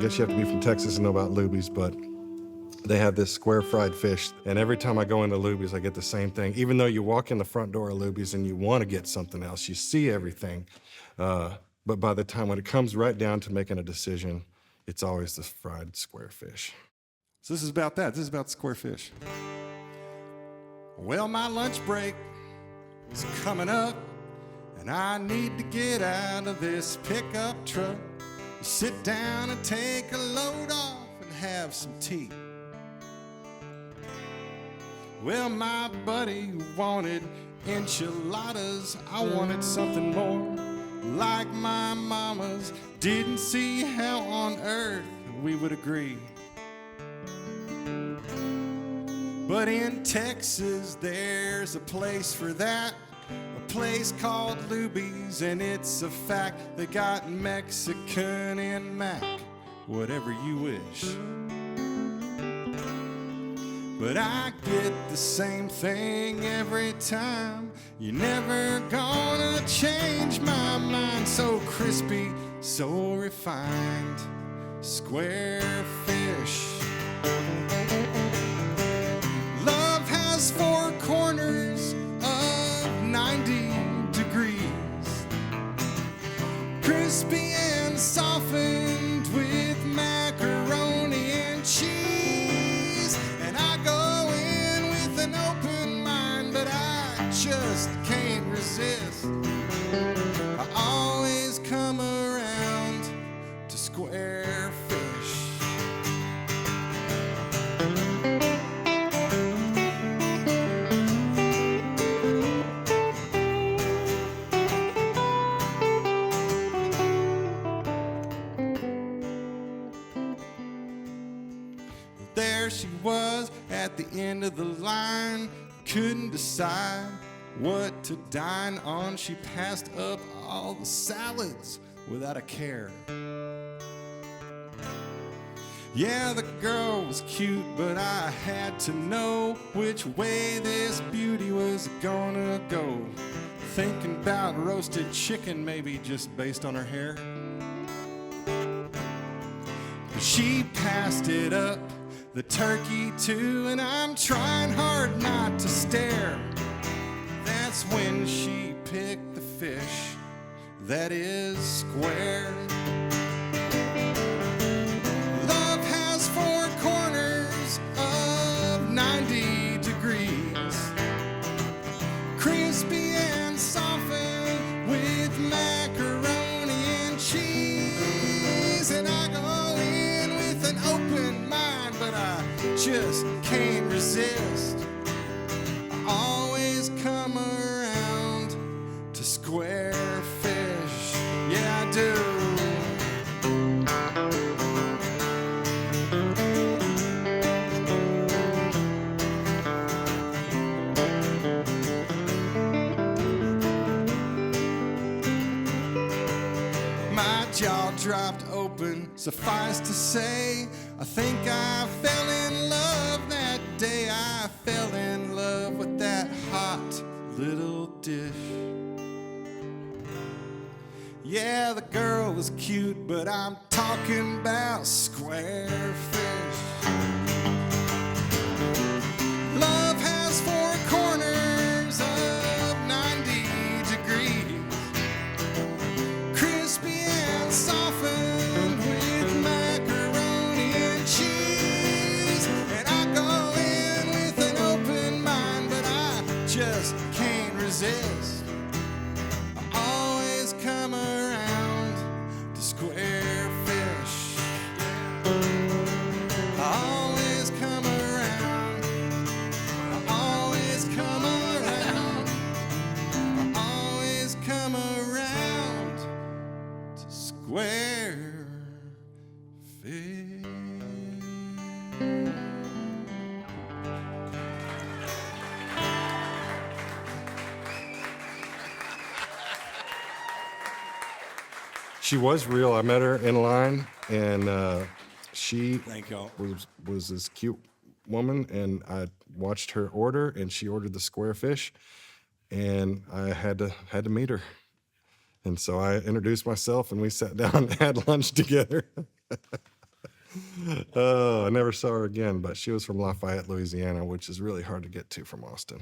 guess you have to be from Texas to know about Luby's, but they have this square fried fish. And every time I go into Luby's, I get the same thing. Even though you walk in the front door of Luby's and you want to get something else, you see everything. But by the time when it comes right down to making a decision, it's always the fried square fish. So this is about that. This is about square fish. Well, my lunch break is coming up, and I need to get out of this pickup truck. Sit down and take a load off and have some tea. Well, my buddy wanted enchiladas. I wanted something more like my mama's. Didn't see how on earth we would agree. But in Texas, there's a place for that, a place called Luby's, and it's a fact they got Mexican and Mac, whatever you wish. But I get the same thing every time. You're never gonna change my mind. So crispy, so refined, square fish. Love has four corners of 90 degrees, crispy and softened with macaroni and cheese. And I go in with an open mind, but I just can't resist. I always come around to square fish. There she was at the end of the line, couldn't decide what to dine on. She passed up all the salads without a care. Yeah, the girl was cute, but I had to know which way this beauty was gonna go. Thinking about roasted chicken, maybe just based on her hair. But she passed it up, the turkey too, and I'm trying hard not to stare. That's when she picked the fish that is square. Love has four corners of 90 degrees, crispy and softened with macaroni and cheese. And I go in with an open mind, but I just can't resist. I always come around to square fish. Yeah, I do. My jaw dropped open, suffice to say, I think I fell in love that day. I fell in love with that hot little dish. Yeah, the girl was cute, but I'm talking about square fish. Love has four corners of 90 degrees, crispy and softened with macaroni and cheese. And I go in with an open mind, but I just can't resist. I always come around to square fish. I always come around. I always come around. I always come around to square fish. She was real. I met her in line, and she Thank y'all. was this cute woman, and I watched her order, and she ordered the square fish, and I had to meet her. And so I introduced myself, and we sat down and had lunch together. Oh, I never saw her again, but she was from Lafayette, Louisiana, which is really hard to get to from Austin.